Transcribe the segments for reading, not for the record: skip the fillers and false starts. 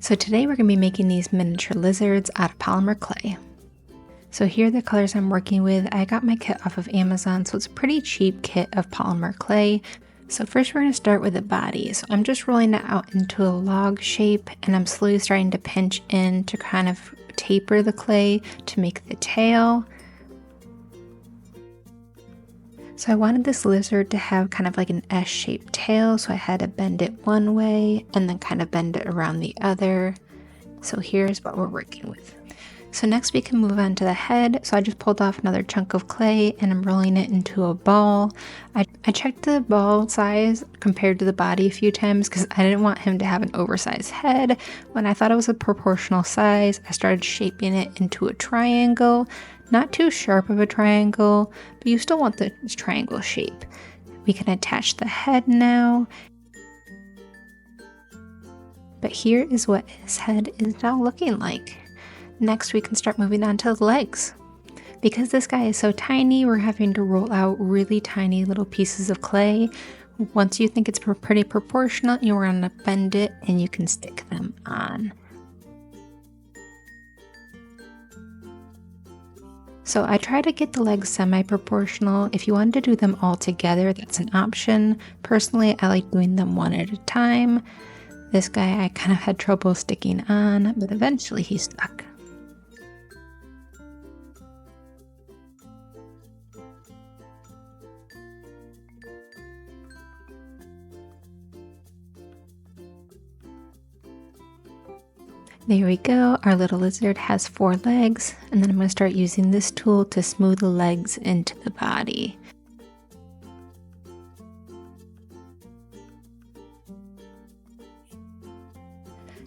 So today we're going to be making these miniature lizards out of polymer clay. So here are the colors I'm working with. I got my kit off of Amazon, so it's a pretty cheap kit of polymer clay. So first we're going to start with the body. So I'm just rolling it out into a log shape, and I'm slowly starting to pinch in to kind of taper the clay to make the tail. So I wanted this lizard to have kind of like an S-shaped tail, so I had to bend it one way and then kind of bend it around the other. So here's what we're working with. So next we can move on to the head. So I just pulled off another chunk of clay and I'm rolling it into a ball. I checked the ball size compared to the body a few times because I didn't want him to have an oversized head. When I thought it was a proportional size, I started shaping it into a triangle. Not too sharp of a triangle, but you still want the triangle shape. We can attach the head now. But here is what his head is now looking like. Next, we can start moving on to the legs. Because this guy is so tiny, we're having to roll out really tiny little pieces of clay. Once you think it's pretty proportional, you're going to bend it and you can stick them on. So I try to get the legs semi-proportional. If you wanted to do them all together, that's an option. Personally, I like doing them one at a time. This guy I kind of had trouble sticking on, but eventually he stuck. There we go, our little lizard has 4 legs, and then I'm going to start using this tool to smooth the legs into the body.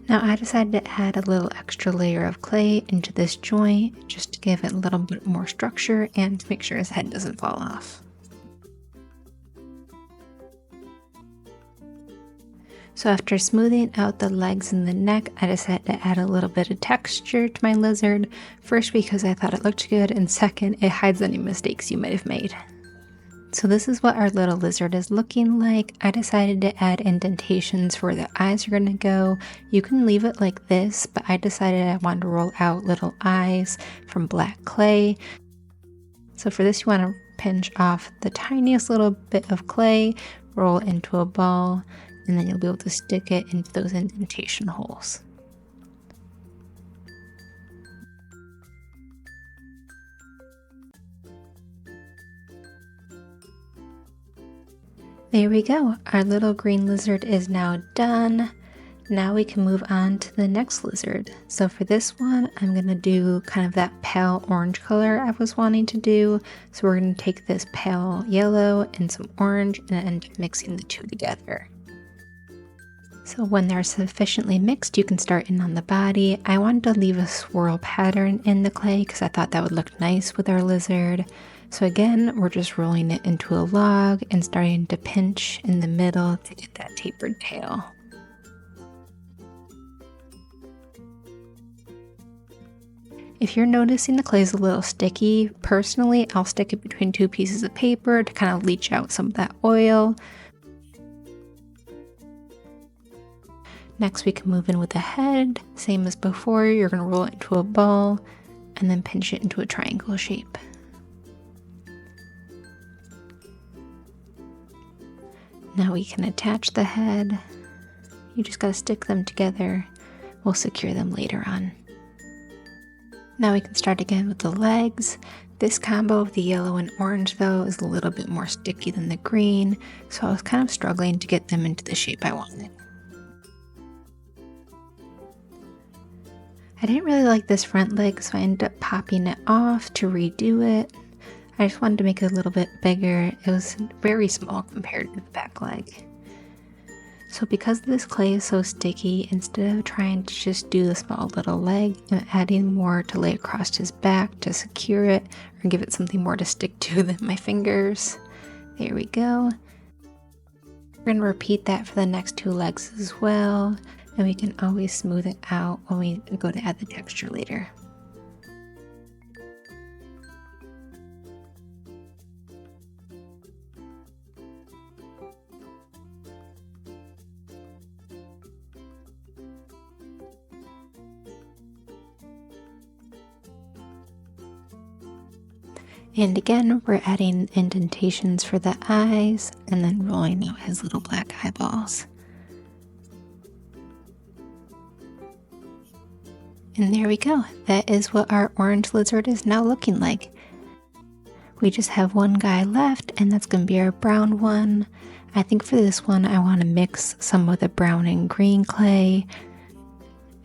Now I decided to add a little extra layer of clay into this joint just to give it a little bit more structure and to make sure his head doesn't fall off. So after smoothing out the legs and the neck, I decided to add a little bit of texture to my lizard. First, because I thought it looked good, and second, it hides any mistakes you might have made. So this is what our little lizard is looking like. I decided to add indentations for where the eyes are going to go. You can leave it like this, but I decided I wanted to roll out little eyes from black clay. So for this, you want to pinch off the tiniest little bit of clay, roll it into a ball, and then you'll be able to stick it into those indentation holes. There we go, our little green lizard is now done. Now we can move on to the next lizard. So for this one, I'm going to do kind of that pale orange color I was wanting to do. So we're going to take this pale yellow and some orange and end up mixing the two together. So when they're sufficiently mixed, you can start in on the body. I wanted to leave a swirl pattern in the clay because I thought that would look nice with our lizard. So again, we're just rolling it into a log and starting to pinch in the middle to get that tapered tail. If you're noticing the clay is a little sticky, personally, I'll stick it between 2 pieces of paper to kind of leach out some of that oil. Next, we can move in with the head. Same as before, you're going to roll it into a ball and then pinch it into a triangle shape. Now we can attach the head. You just got to stick them together. We'll secure them later on. Now we can start again with the legs. This combo of the yellow and orange though is a little bit more sticky than the green, so I was kind of struggling to get them into the shape I wanted. I didn't really like this front leg, so I ended up popping it off to redo it. I just wanted to make it a little bit bigger. It was very small compared to the back leg. So because this clay is so sticky, instead of trying to just do the small little leg, I'm adding more to lay across his back to secure it or give it something more to stick to than my fingers. There we go. We're going to repeat that for the next 2 legs as well. And we can always smooth it out when we go to add the texture later. And again, we're adding indentations for the eyes and then rolling out his little black eyeballs. And there we go. That is what our orange lizard is now looking like. We just have one guy left, and that's going to be our brown one. I think for this one, I want to mix some of the brown and green clay.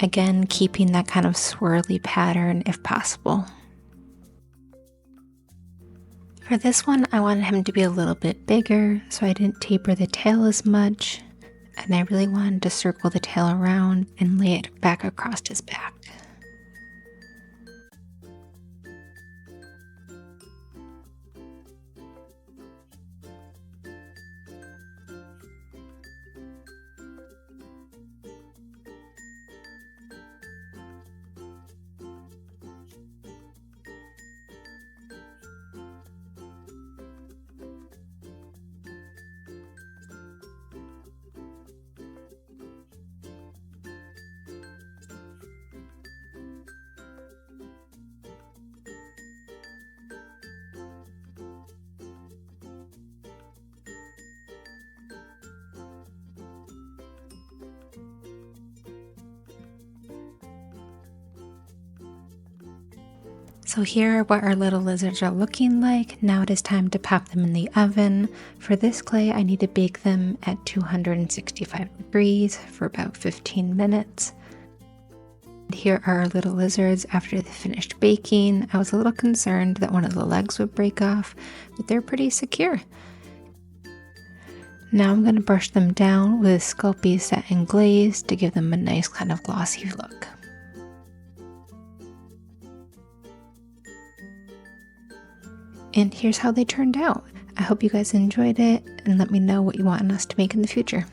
Again, keeping that kind of swirly pattern if possible. For this one, I wanted him to be a little bit bigger, so I didn't taper the tail as much. And I really wanted to circle the tail around and lay it back across his back. So here are what our little lizards are looking like. Now it is time to pop them in the oven. For this clay, I need to bake them at 265 degrees for about 15 minutes. Here are our little lizards after they finished baking. I was a little concerned that one of the legs would break off, but they're pretty secure. Now I'm going to brush them down with Sculpey Satin Glaze to give them a nice kind of glossy look. And here's how they turned out. I hope you guys enjoyed it, and let me know what you want us to make in the future.